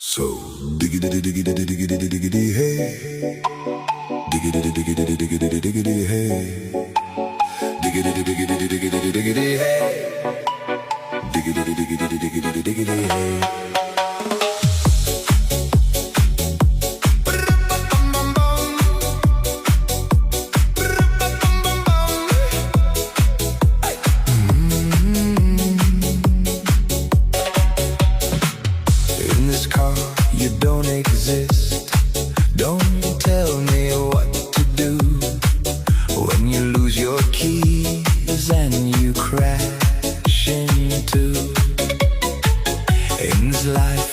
So diggity diggity diggity diggity hey, diggity diggity diggity diggity hey, diggity diggity diggity diggity hey, diggity diggity diggity diggity hey. In this car, you don't exist. Don't tell me what to do when you lose your keys and you crash into. In this life